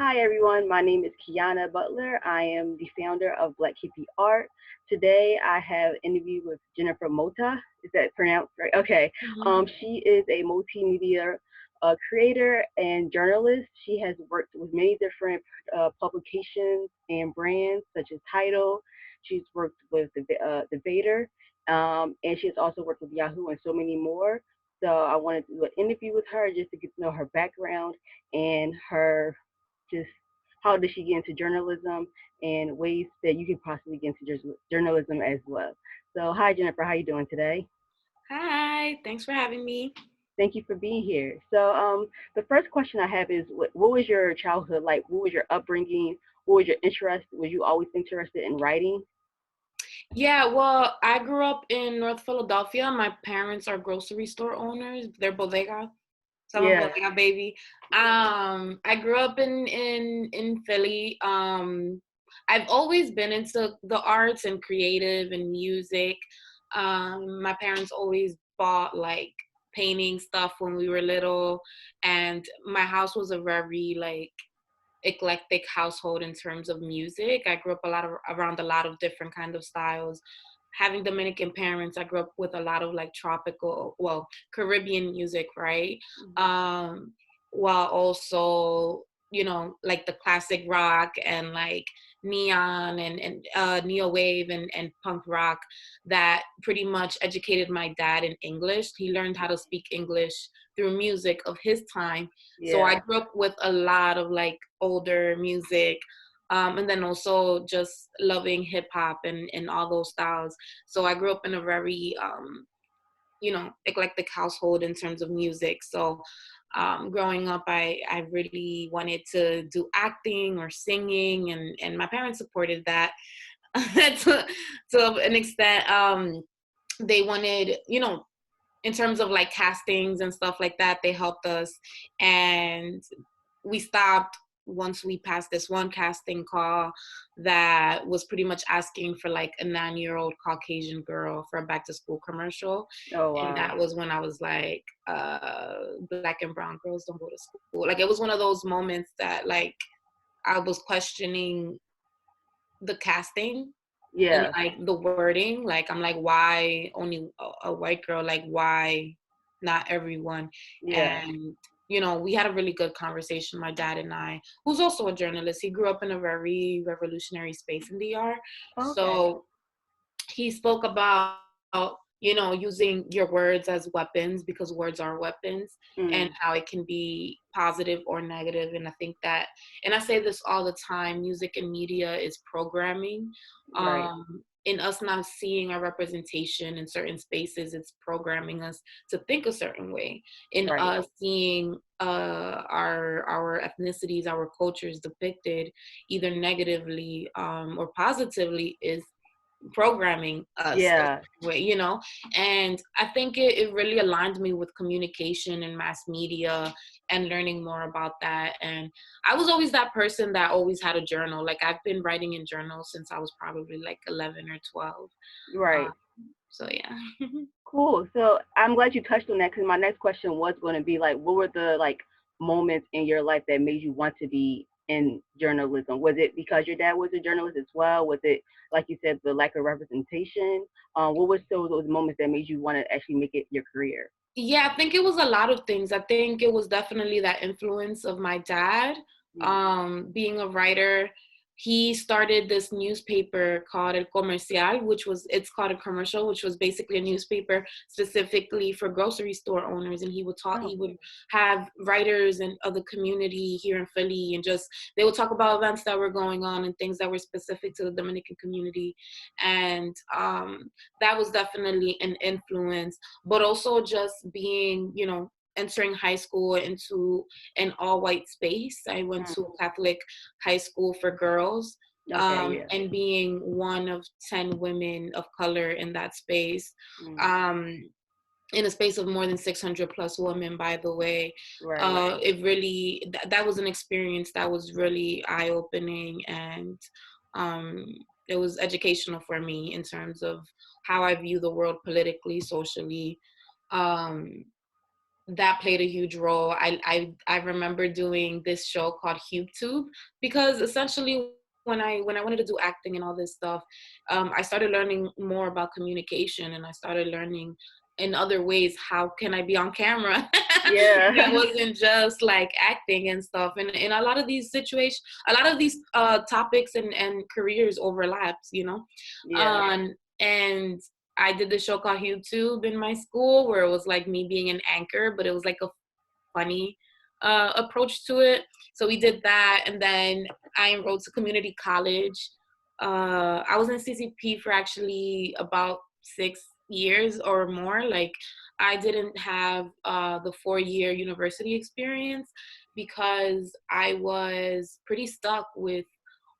Hi everyone, my name is Kiana Butler. I am the founder of Black Hippie Art. Today I have an interview with Jennifer Mota. Is that pronounced right? Okay. Mhm. She is a multimedia creator and journalist. She has worked with many different publications and brands such as Tidal. She's worked with the Vader, and she's also worked with Yahoo and so many more. So I wanted to do an interview with her just to get to know her background and her just how did she get into journalism and ways that you can possibly get into journalism as well. So hi Jennifer, how you doing today? Hi, thanks for having me. Thank you for being here. So the first question I have is what was your childhood like? What was your upbringing? What was your interest? Was you always interested in writing? Yeah, well, I grew up in North Philadelphia. My parents are grocery store owners. They're bodega. So I'm a Yeah. bodega baby. I grew up in Philly. I've always been into the arts and creative and music. My parents always bought like painting stuff when we were little, and my house was a very like eclectic household in terms of music. I grew up around a lot of different kind of styles. Having Dominican parents, I grew up with a lot of like tropical, well, Caribbean music, right? Um, while also, like the classic rock and like neon and neo wave and punk rock that pretty much educated my dad in English. He learned how to speak English through music of his time. So I Yeah. grew up with a lot of like older music, and then also just loving hip hop and all those styles. So I grew up in a very eclectic household in terms of music. So growing up, I really wanted to do acting or singing, and my parents supported that to, to an extent. They wanted, in terms of like castings and stuff like that, they helped us. And we stopped once we passed this one casting call that was pretty much asking for like a 9-year-old Caucasian girl for a back to school commercial. Oh And wow. that was when I was like, black and brown girls don't go to school. Like it was one of those moments that like I was questioning the casting and Yeah. like the wording. Like I'm like, why only a white girl? Like why not everyone? Yeah. And we had a really good conversation, my dad and I, who's also a journalist. He grew up in a very revolutionary space in DR. Okay. So he spoke about, using your words as weapons, because words are weapons, and how Mm. it can be positive or negative. And I think that, and I say this all the time, music and media is programming. Right. In us not seeing our representation in certain spaces, it's programming us to think a certain way. In Right. us seeing our ethnicities, our cultures depicted either negatively or positively is programming us a Yeah. certain way, and I think it really aligned me with communication and mass media and learning more about that. And I was always that person that always had a journal. Like I've been writing in journals since I was probably like 11 or 12. uh, Right. so yeah. Cool. So I'm glad you touched on that because my next question was going to be like, what were the like moments in your life that made you want to be in journalism? Was it because your dad was a journalist as well? Was it like you said, the lack of representation? What was some of those moments that made you want to actually make it your career? Yeah, I think it was a lot of things. I think it was definitely that influence of my dad, Mm. being a writer. He started this newspaper called El Comercial, it's called a commercial, which was basically a newspaper specifically for grocery store owners. And Oh, he would have writers and other community here in Philly, and just they would talk about events that were going on and things that were specific to the Dominican community. And that was definitely an influence, but also just being, entering high school into an all white space. I went to mm. a Catholic high school for girls, Okay, yeah. and being one of 10 women of color in that space. Mm. Um, in a space of more than 600 plus women, by the way. Right. It really, that was an experience that was really eye opening, and um, it was educational for me in terms of how I view the world politically, socially. Um, that played a huge role. I remember doing this show called HubeTube because essentially when I wanted to do acting and all this stuff, I started learning more about communication, and I started learning in other ways how can I be on camera Yeah. that wasn't just like acting and stuff. And in a lot of these situations, a lot of these topics and careers overlaps, you know. Yeah. And I did this show called YouTube in my school where it was like me being an anchor, but it was like a funny approach to it. So we did that, and then I enrolled to community college. I was in CCP for actually about 6 years or more. Like I didn't have the 4 year university experience because I was pretty stuck with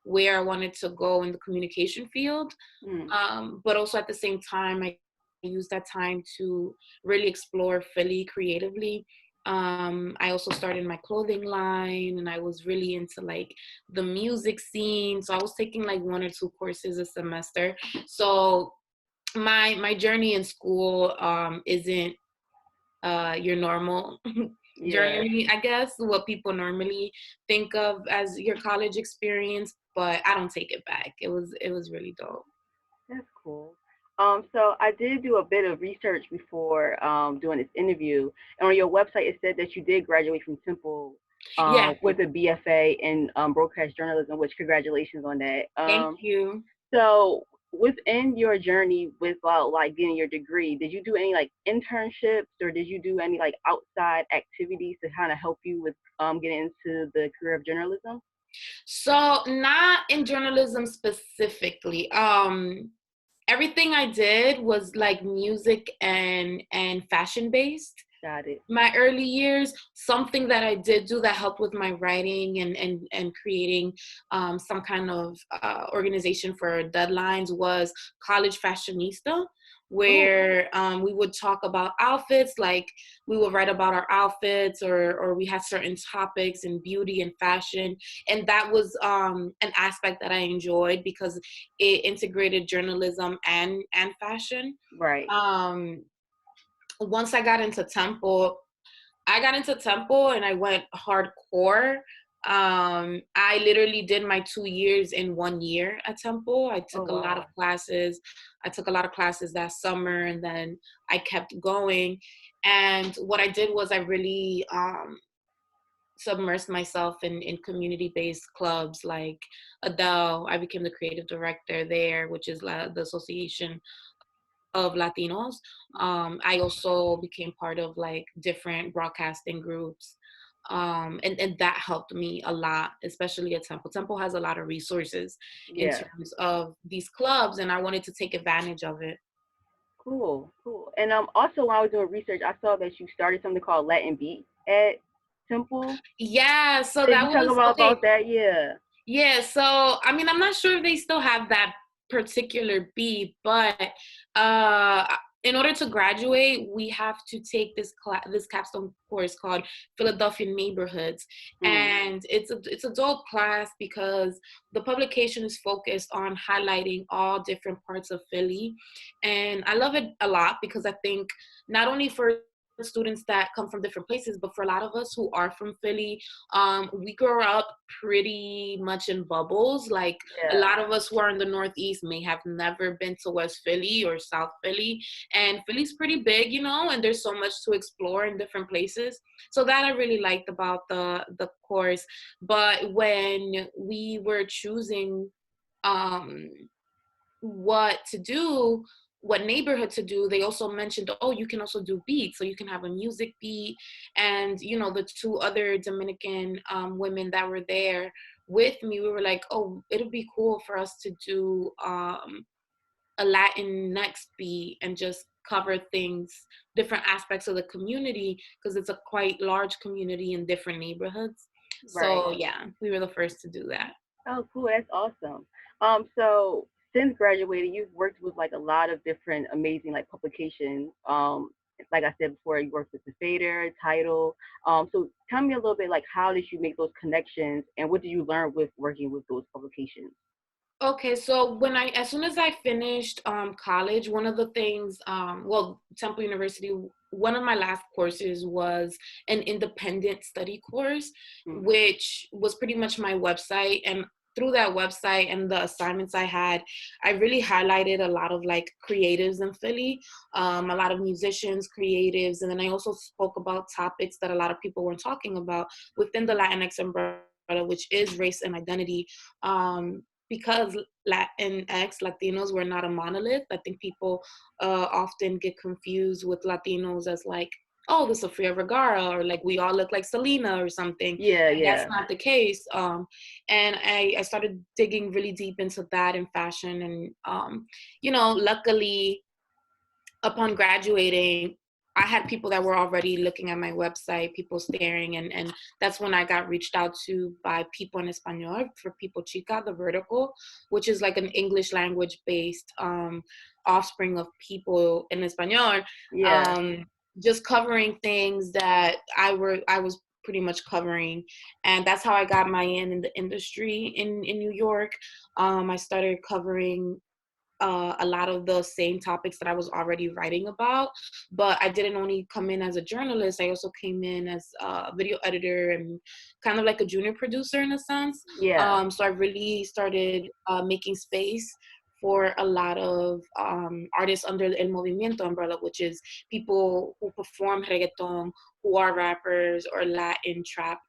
where I wanted to go in the communication field. Mm. But also at the same time, I used that time to really explore Philly creatively. I also started my clothing line, and I was really into like the music scene. So I was taking like 1 or 2 courses a semester. So my journey in school isn't your normal Yeah. journey, I guess, what people normally think of as your college experience, but I don't take it back. It was really dope. That's cool. So I did do a bit of research before doing this interview, and on your website it said that you did graduate from Temple Yeah, with a BFA in broadcast journalism, which congratulations on that. thank you. So within your journey with like getting your degree, did you do any like internships or did you do any like outside activities to kind of help you with getting into the career of journalism? So not in journalism specifically. Everything I did was like music and fashion based. Got it. My early years, something that I did do that helped with my writing and creating some kind of organization for deadlines was College Fashionista, Oh, where we would talk about outfits, like we would write about our outfits, or we had certain topics in beauty and fashion. And that was an aspect that I enjoyed because it integrated journalism and fashion. right. Um, Once I got into Temple and I went hardcore. I literally did my 2 years in 1 year at Temple. I Oh, took a lot of wow. classes. I took a lot of classes that summer, and then I kept going. And what I did was I really submersed myself in community-based clubs like Adele. I became the creative director there, which is the Association of Latinos. I also became part of like different broadcasting groups. And that helped me a lot, especially at Temple. Temple has a lot of resources in Yeah. terms of these clubs, and I wanted to take advantage of it. Cool, cool. And also when I was doing research, I saw that you started something called Latin Beat at Temple. Yeah, so Could you that talk was okay. about that? Yeah. Yeah, so I mean, I'm not sure if they still have that particular beat, but uh, in order to graduate, we have to take this capstone course called Philadelphia Neighborhoods, Mm, and it's a dope class because the publication is focused on highlighting all different parts of Philly, and I love it a lot because I think not only for students that come from different places, but for a lot of us who are from Philly, we grow up pretty much in bubbles. Like a yeah. lot of us who are in the Northeast may have never been to West Philly or South Philly. And Philly's pretty big, you know, and there's so much to explore in different places. So that I really liked about the course. But when we were choosing um what to do, what neighborhood to do, they also mentioned, oh, you can also do beats, so you can have a music beat. And you know, the two other Dominican women that were there with me, we were like, oh, it'd be cool for us to do a Latin next beat and just cover things, different aspects of the community, because it's a quite large community in different neighborhoods. Right. So yeah, we were the first to do that. Oh, cool. That's awesome. So since graduating, you've worked with like a lot of different amazing like publications. Like I said before, you worked with the Fader, Title. So tell me a little bit like how did you make those connections and what did you learn with working with those publications? Okay, so as soon as I finished college, one of the things, well, Temple University one of my last courses was an independent study course, Mm. which was pretty much my website. And through that website and the assignments I had, I really highlighted a lot of like creatives in Philly, a lot of musicians, creatives. And then I also spoke about topics that a lot of people weren't talking about within the Latinx umbrella, which is race and identity. Because Latinx, Latinos, were not a monolith. I think people often get confused with Latinos as like, oh, this is Sofia Vergara, or like we all look like Selena or something. Yeah, And that's yeah. not the case. And I started digging really deep into that in fashion. And, luckily, upon graduating, I had people that were already looking at my website, people staring, and that's when I got reached out to by People en Español for People Chica, the vertical, which is like an English language based offspring of People en Español, Yeah. um, just covering things that I was pretty much covering, and that's how I got my in the industry in New York. I started covering a lot of the same topics that I was already writing about, but I didn't only come in as a journalist. I also came in as a video editor and kind of like a junior producer in a sense. Yeah. So I really started making space for a lot of artists under the El Movimiento umbrella, which is people who perform reggaeton, who are rappers or Latin trap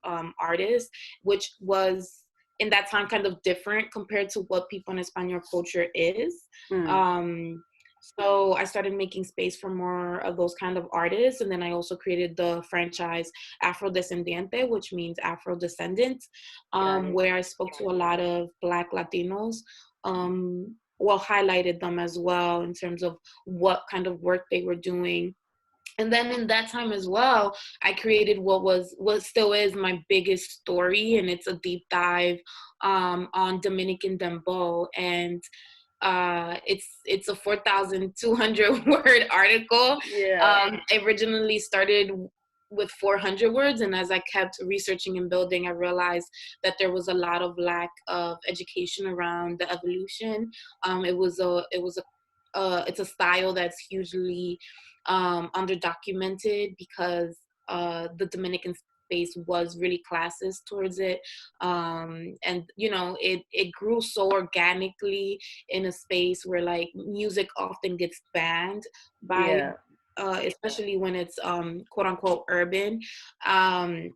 artists, which was in that time kind of different compared to what People in Espanol culture is. Mm. Um, so I started making space for more of those kind of artists. And then I also created the franchise Afro Descendiente, which means Afro descendant, Got it. where I spoke to a lot of Black Latinos, well, highlighted them as well in terms of what kind of work they were doing. And then in that time as well, I created what still is my biggest story, and it's a deep dive on Dominican dembow. And it's a 4,200 word article. Yeah. It originally started with 400 words, and as I kept researching and building, I realized that there was a lot of lack of education around the evolution. It's a style that's hugely underdocumented because the Dominican space was really classist towards it, and it grew so organically in a space where like music often gets banned by Yeah. especially when it's quote unquote urban. um,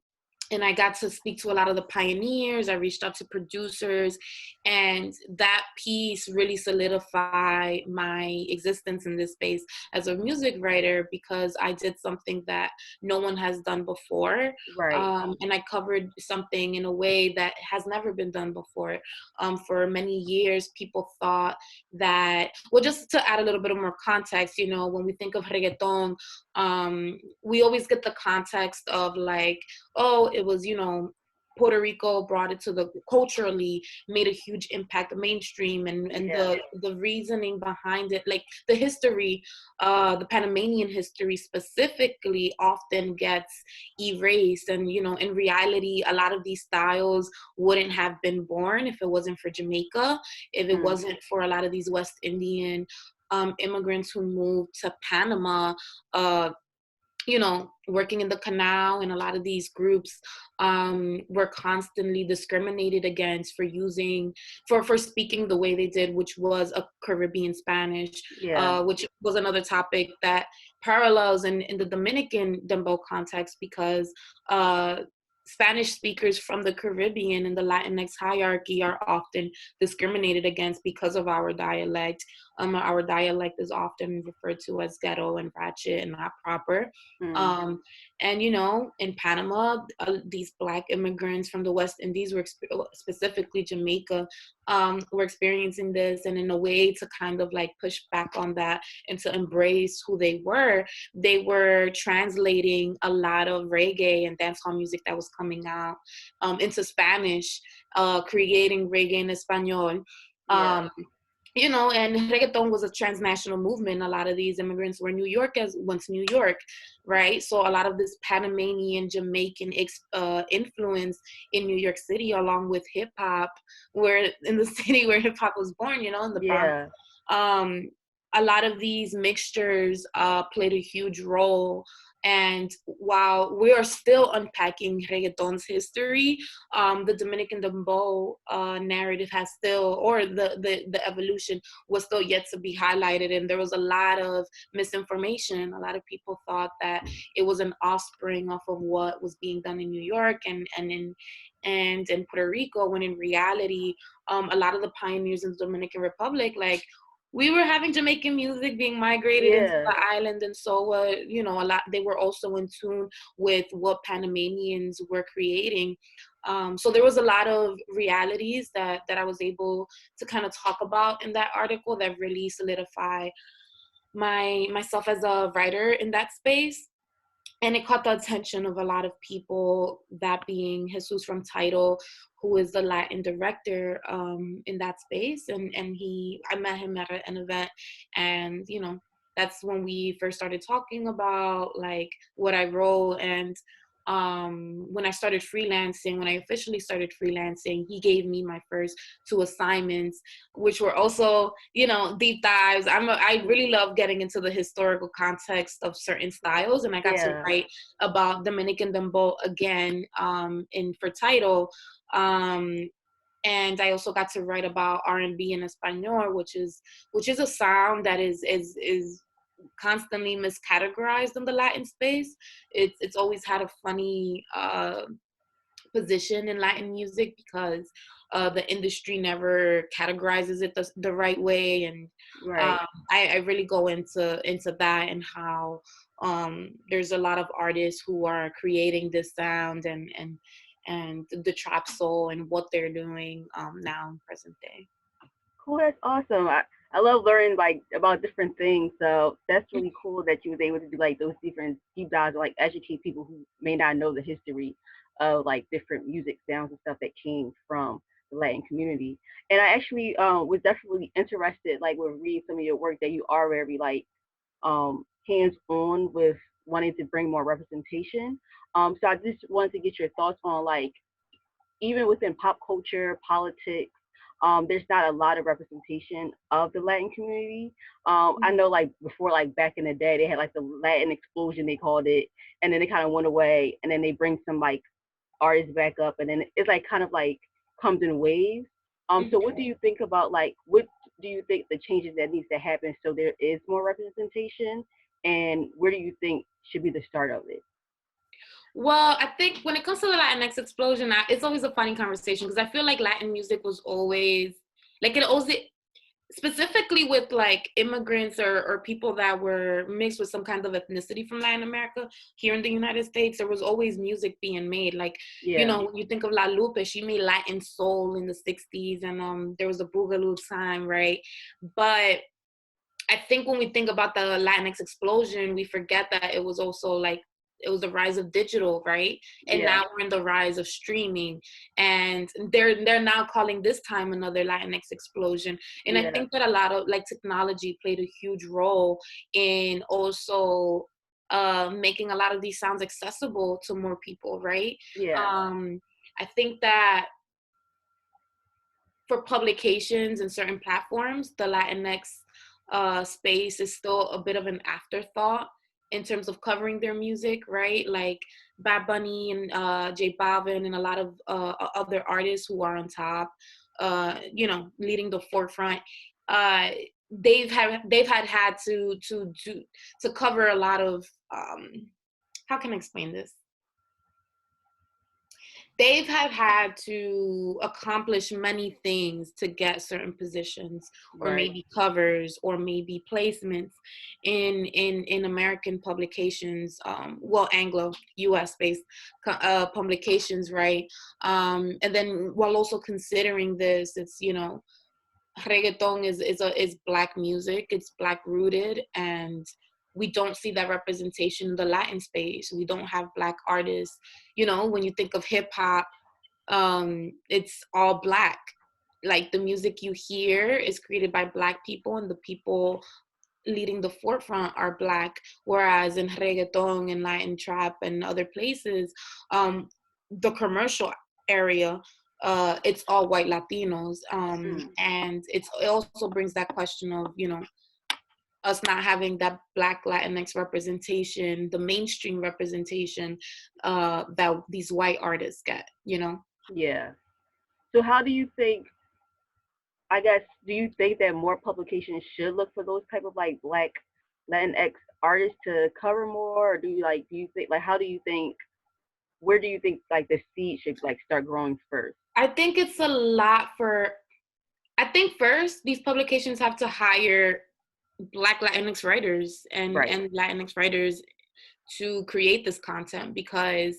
and I got to speak to a lot of the pioneers. I reached out to producers, and that piece really solidified my existence in this space as a music writer because I did something that no one has done before. Right. And I covered something in a way that has never been done before. For many years, people thought that, well, just to add a little bit of more context, when we think of reggaeton, we always get the context of like, oh, it was, Puerto Rico brought it to the culturally, made a huge impact, mainstream, and Yeah. the reasoning behind it, like the history, the Panamanian history specifically, often gets erased. And in reality, a lot of these styles wouldn't have been born if it wasn't for Jamaica, if it Mm. wasn't for a lot of these West Indian immigrants who moved to Panama, uh, working in the canal. And a lot of these groups were constantly discriminated against for speaking the way they did, which was a Caribbean Spanish, Yeah. which was another topic that parallels in the Dominican dembow context, because Spanish speakers from the Caribbean and the Latinx hierarchy are often discriminated against because of our dialect. Our dialect is often referred to as ghetto and ratchet and not proper. Mm. Um, and in Panama, these Black immigrants from the West Indies specifically Jamaica, were experiencing this, and in a way to kind of like push back on that and to embrace who they were translating a lot of reggae and dancehall music that was coming out into Spanish, creating reggae in Espanol. Yeah. Um, and reggaeton was a transnational movement. A lot of these immigrants were New York as once New York, right? So a lot of this Panamanian, Jamaican influence in New York City, along with hip hop, where in the city where hip hop was born, in the Bronx. Yeah. Um, a lot of these mixtures played a huge role. And while we are still unpacking reggaeton's history, the Dominican dembow narrative has still, or the evolution was still yet to be highlighted. And there was a lot of misinformation. A lot of people thought that it was an offspring off of what was being done in New York and in Puerto Rico, when in reality, a lot of the pioneers in the Dominican Republic, like, we were having Jamaican music being migrated into Yeah. the island, and so you know, a lot, they were also in tune with what Panamanians were creating. So there was a lot of realities that I was able to kind of talk about in that article that really solidify myself as a writer in that space. And it caught the attention of a lot of people, that being Jesus from Tidal, who is the Latin director in that space. And I met him at an event, and, you know, that's when we first started talking about like what I wrote. And when I started freelancing, when I officially started freelancing, he gave me my first two assignments, which were also, you know, deep dives. I really love getting into the historical context of certain styles, and I got to Yeah. write about Dominican dembow again in for Title. And I also got to write about R&B in Espanol, which is a sound that is constantly miscategorized in the Latin space. It's always had a funny position in Latin music, because the industry never categorizes it the right way. And Right. I really go into that, and how there's a lot of artists who are creating this sound, and the trap soul, and what they're doing now in present day. Cool. That's awesome. I love learning like about different things. So that's really cool that you was able to do like those different deep dives, like educate people who may not know the history of like different music sounds and stuff that came from the Latin community. And I actually was definitely interested, like with reading some of your work, that you are very like hands on with wanting to bring more representation. So I just wanted to get your thoughts on like even within pop culture, politics, there's not a lot of representation of the Latin community. I know like before, like back in the day, they had like the Latin Explosion, they called it, and then they kind of went away, and then they bring some like artists back up, and then it's like kind of like comes in waves. So what do you think about like what do you think the changes that needs to happen so there is more representation, and where do you think should be the start of it? Well, I think when it comes to the Latinx explosion, it's always a funny conversation, because I feel like Latin music was always like, it always, specifically with like immigrants, or people that were mixed with some kind of ethnicity from Latin America here in the United States, there was always music being made. Like, you Yeah, know, when you think of La Lupe, she made Latin soul in the 60s, and there was a Boogaloo time, right? But I think when we think about the Latinx explosion, we forget that it was also like, it was the rise of digital, right? And yeah, now we're in the rise of streaming, and they're now calling this time another Latinx explosion. And I yeah, think that a lot of like technology played a huge role in also making a lot of these sounds accessible to more people, right? yeah, I think that for publications and certain platforms, the Latinx space is still a bit of an afterthought in terms of covering their music, right? Like Bad Bunny and J Balvin and a lot of other artists who are on top, you know, leading the forefront. Uh, they've had to cover a lot of how can I explain this? They've have had to accomplish many things to get certain positions, or right. maybe covers, or maybe placements in American publications, well, Anglo US based publications, right? And then while also considering this, it's, you know, reggaeton is black music, it's black rooted, and we don't see that representation in the Latin space. We don't have black artists. You know, when you think of hip hop, it's all black. Like, the music you hear is created by black people, and the people leading the forefront are black. Whereas in reggaeton and Latin trap and other places, the commercial area, it's all white Latinos. Mm. And it also brings that question of, you know, us not having that Black Latinx representation, the mainstream representation that these white artists get, you know? Yeah. So how do you think? I guess do you think that more publications should look for those type of like Black Latinx artists to cover more, or do you think like how do you think where do you think like the seed should like start growing first? I think it's a lot for, I think first, these publications have to hire Black Latinx writers Right. and Latinx writers to create this content, because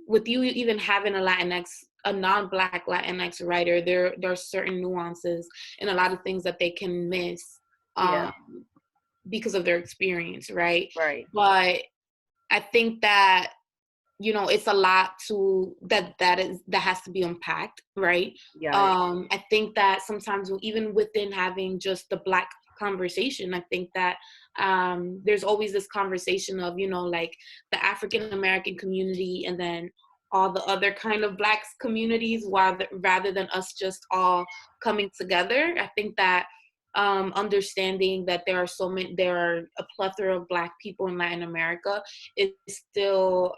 with you even having a non-Black Latinx writer, there are certain nuances and a lot of things that they can miss Yeah. um, because of their experience, right? Right. But I think that, you know, it's a lot to that has to be unpacked, right? Got it. I think that sometimes even within having just the Black conversation, I think that there's always this conversation of, you know, like the African American community and then all the other kind of Black communities, while rather than us just all coming together. I think that understanding that there are a plethora of Black people in Latin America is still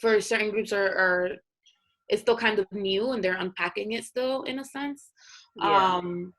for certain groups are it's still kind of new, and they're unpacking it still in a sense. Yeah. um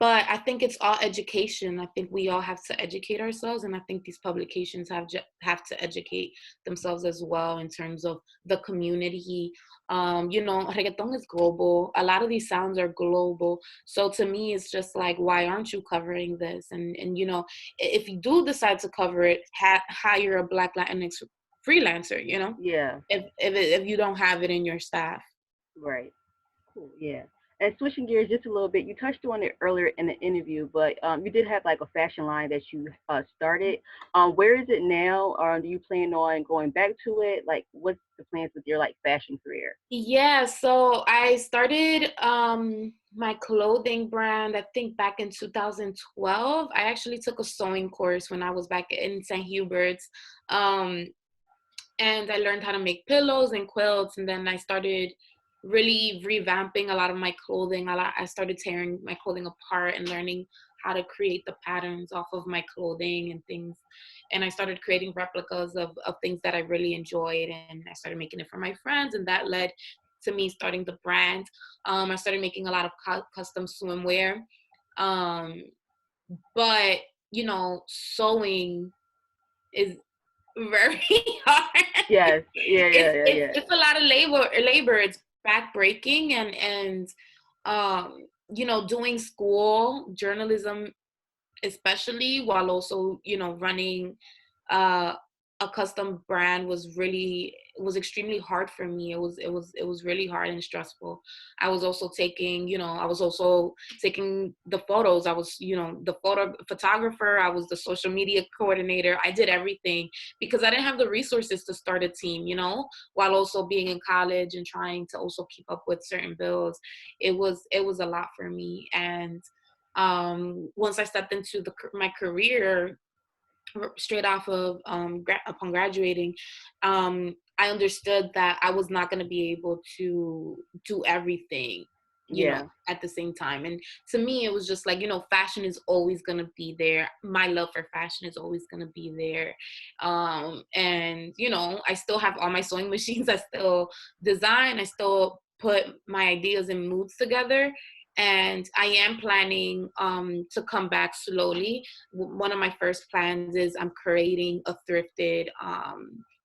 but I think it's all education. I think we all have to educate ourselves, and I think these publications have to educate themselves as well in terms of the community. You know, reggaeton is global. A lot of these sounds are global. So to me, it's just like, why aren't you covering this? And you know, if you do decide to cover it, hire a Black Latinx freelancer. You know, Yeah. if you don't have it in your staff. Right. Cool. Yeah. And switching gears just a little bit, you touched on it earlier in the interview, but you did have like a fashion line that you started. Where is it now? Do you plan on going back to it? Like, what's the plans with your like fashion career? Yeah, so I started my clothing brand, I think back in 2012. I actually took a sewing course when I was back in St. Hubert's. Um, and I learned how to make pillows and quilts, and then I started really revamping a lot of my clothing. I started tearing my clothing apart and learning how to create the patterns off of my clothing and things. And I started creating replicas of things that I really enjoyed, and I started making it for my friends, and that led to me starting the brand. I started making a lot of custom swimwear. Um, but you know, sewing is very hard. Yes. Yeah. Yeah. Yeah. It's a lot of labor. It's backbreaking, and you know, doing school journalism, especially while also, you know, running uh, a custom brand was extremely hard for me. It was really hard and stressful. I was also taking the photos. I was, you know, the photographer. I was the social media coordinator. I did everything because I didn't have the resources to start a team, you know, while also being in college and trying to also keep up with certain bills. It was a lot for me. And once I stepped into my career straight off of upon graduating, I understood that I was not going to be able to do everything, you know, Yeah. at the same time. And to me, it was just like, you know, fashion is always going to be there. My love for fashion is always going to be there. And, you know, I still have all my sewing machines. I still design. I still put my ideas and moods together. And I am planning to come back slowly. One of my first plans is I'm creating a thrifted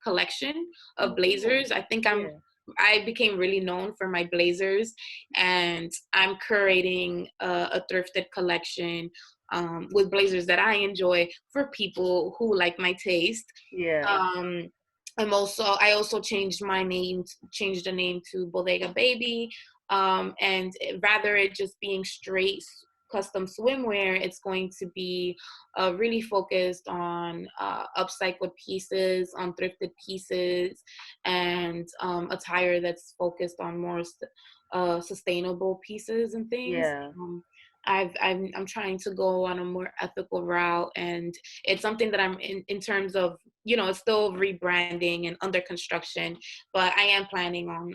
collection of Oh, cool. blazers. Yeah. I became really known for my blazers, and I'm curating a thrifted collection with blazers that I enjoy for people who like my taste. Yeah. Um, I also changed the name to Bodega Baby. And rather it just being straight custom swimwear, it's going to be really focused on upcycled pieces, on thrifted pieces, and attire that's focused on more sustainable pieces and things. Yeah. I'm trying to go on a more ethical route, and it's something that I'm in terms of, you know, it's still rebranding and under construction, but I am planning on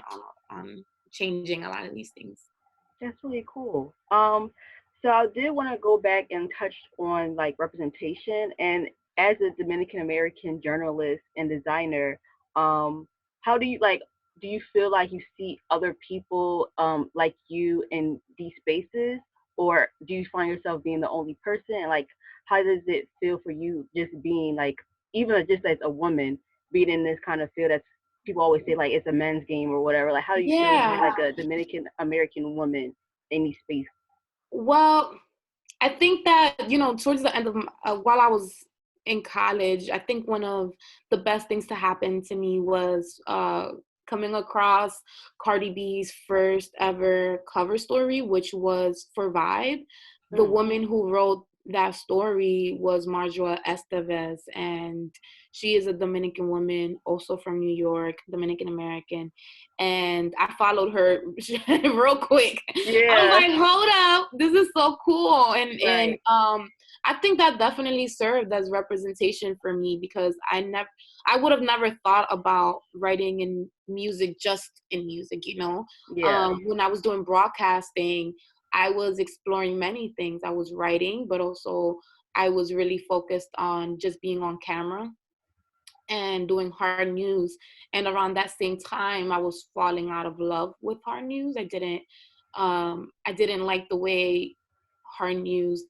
changing a lot of these things. That's really cool. So I did want to go back and touch on like representation, and as a Dominican American journalist and designer, um, how do you like? Do you feel like you see other people like you in these spaces, or do you find yourself being the only person? And like, how does it feel for you just being like, even just as a woman, being in this kind of field that's people always say like it's a men's game or whatever. Like, how do you feel being Yeah. like a Dominican American woman in these spaces? Well, I think that, towards the end of while I was in college, I think one of the best things to happen to me was coming across Cardi B's first ever cover story, which was for Vibe. The Mm, woman who wrote that story was Marjoa Estevez, and she is a Dominican woman, also from New York, Dominican American. And I followed her real quick. I was yeah, like, hold up, this is so cool. And right. I think that definitely served as representation for me, because I would have never thought about writing in music, just in music, Yeah, when I was doing broadcasting, I was exploring many things. I was writing, but also I was really focused on just being on camera and doing hard news. And around that same time, I was falling out of love with hard news. I didn't like the way hard news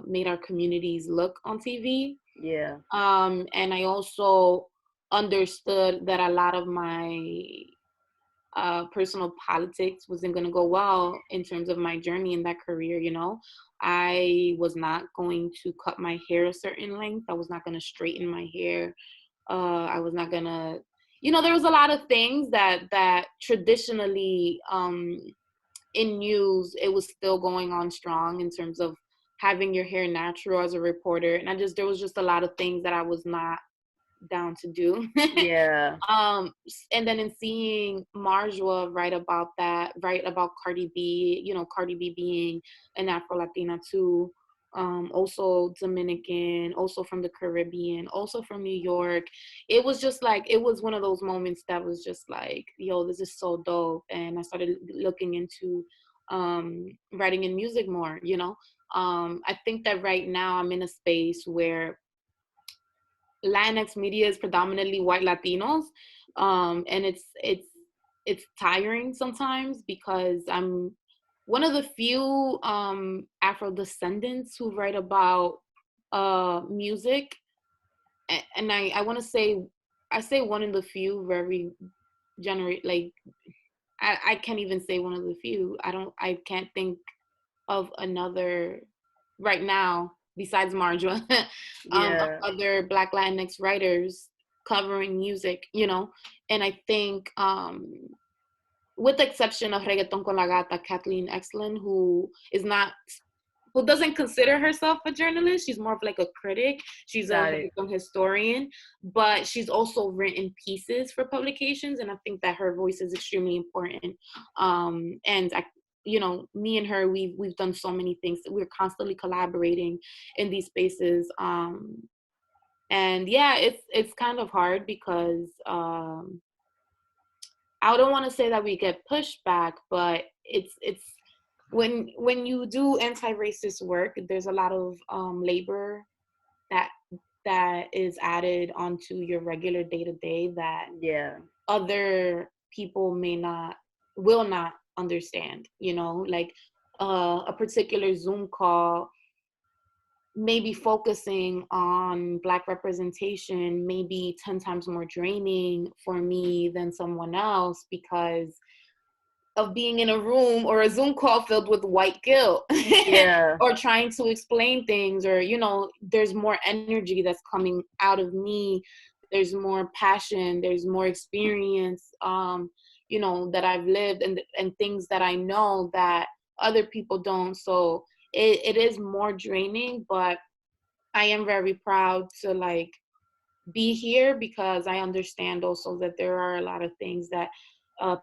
made our communities look on TV. yeah, And I also understood that a lot of my personal politics wasn't going to go well in terms of my journey in that career. I was not going to cut my hair a certain length. I was not going to straighten my hair. I was not gonna, there was a lot of things that traditionally in news, it was still going on strong in terms of having your hair natural as a reporter. And there was just a lot of things that I was not down to do. yeah, And then in seeing Marjoa write about Cardi B, Cardi B being an Afro Latina too, also Dominican, also from the Caribbean, also from New York. It was just like, it was one of those moments that was just like, yo, this is so dope. And I started looking into writing in music more. I think that right now I'm in a space where Latinx media is predominantly white Latinos, and it's tiring sometimes, because I'm one of the few Afro descendants who write about music, and I want to say, I say one of the few very generate like I can't even say one of the few. I can't think of another right now besides Marjoa, of yeah, other Black Latinx writers covering music, and I think with the exception of Reggaeton con la Gata, Kathleen Exlin, who doesn't consider herself a journalist. She's more of like a critic. She's a got it. reggaeton historian, but she's also written pieces for publications, and I think that her voice is extremely important. And me and her, we've done so many things. We're constantly collaborating in these spaces. And yeah, it's kind of hard because I don't want to say that we get pushed back, but it's when you do anti-racist work, there's a lot of labor that that is added onto your regular day-to-day that Yeah, other people will not understand, like a particular Zoom call maybe focusing on Black representation may be 10 times more draining for me than someone else, because of being in a room or a Zoom call filled with white guilt yeah, or trying to explain things, or, there's more energy that's coming out of me. There's more passion, there's more experience, that I've lived, and things that I know that other people don't. So it is more draining, but I am very proud to like be here, because I understand also that there are a lot of things that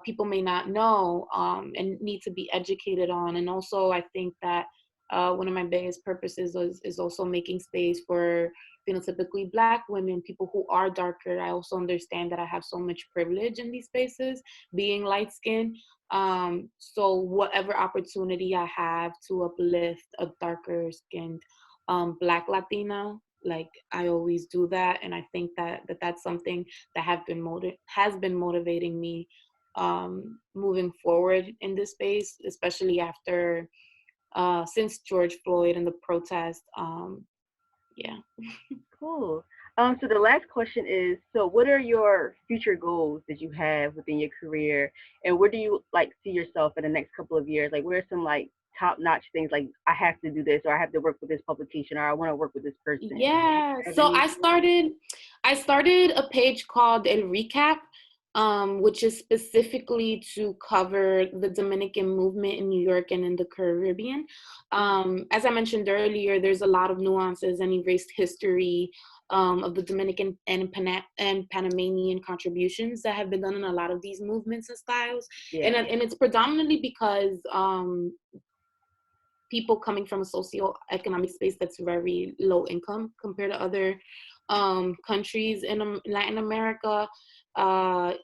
people may not know, and need to be educated on. And also, I think that one of my biggest purposes is also making space for phenotypically Black women, people who are darker. I also understand that I have so much privilege in these spaces, being light skinned. So whatever opportunity I have to uplift a darker skinned Black Latina, like I always do that, and I think that that's something that has been motivating me moving forward in this space, especially after since George Floyd and the protest. Yeah. Cool. So the last question is, so what are your future goals that you have within your career, and where do you like see yourself in the next couple of years? Like, what are some like top notch things like I have to do this, or I have to work with this publication, or I want to work with this person? Do you Yeah. have So any? I started a page called El Recap, which is specifically to cover the Dominican movement in New York and in the Caribbean. As I mentioned earlier, there's a lot of nuances and erased history of the Dominican and Panamanian contributions that have been done in a lot of these movements and styles, and Yeah, and it's predominantly because people coming from a socioeconomic space that's very low income compared to other countries in Latin America. Uh,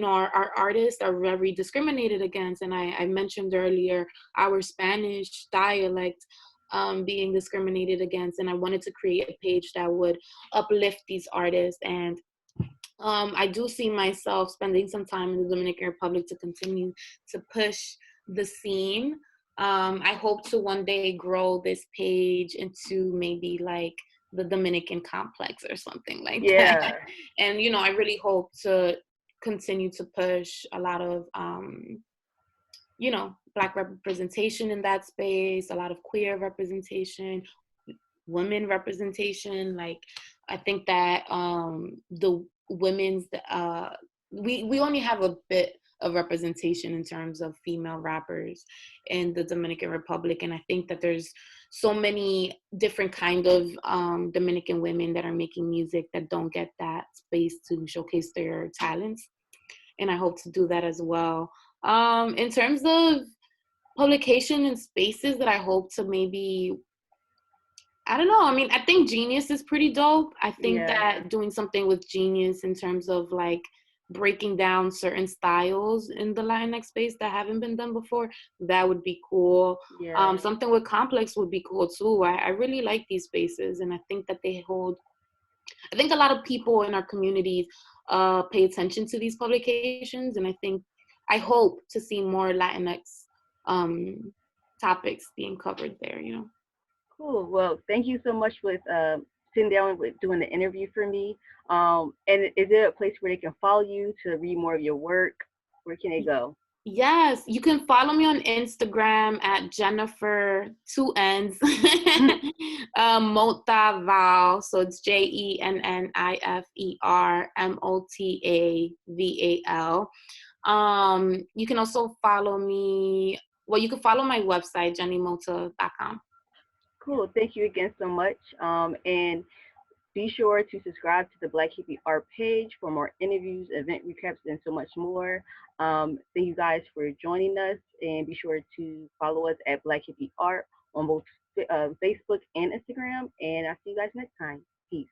our artists are very discriminated against. And I mentioned earlier our Spanish dialect being discriminated against. And I wanted to create a page that would uplift these artists. And I do see myself spending some time in the Dominican Republic to continue to push the scene. I hope to one day grow this page into maybe like the Dominican complex or something like that. yeah, And, I really hope to continue to push a lot of, Black representation in that space, a lot of queer representation, women representation. Like, I think that the women's we only have a bit of representation in terms of female rappers in the Dominican Republic, and I think that there's so many different kind of Dominican women that are making music that don't get that space to showcase their talents, and I hope to do that as well. In terms of publication and spaces that I hope to maybe, I don't know. I mean, I think Genius is pretty dope. I think yeah, that doing something with Genius in terms of like breaking down certain styles in the Latinx space that haven't been done before, that would be cool. yeah. Something with Complex would be cool too. I really like these spaces, and I think that I think a lot of people in our communities pay attention to these publications, and I hope to see more Latinx um, topics being covered there. Cool. Well, thank you so much with sitting down with doing the interview for me. And is there a place where they can follow you to read more of your work? Where can they go? Yes, you can follow me on Instagram at Jennifer, two N's, Mota Val. So it's JenniferMotaval. You can also follow me. Well, you can follow my website, jennymota.com. Cool. Thank you again so much. And be sure to subscribe to the Black Hippie Art page for more interviews, event recaps, and so much more. Thank you guys for joining us, and be sure to follow us at Black Hippie Art on both Facebook and Instagram. And I'll see you guys next time. Peace.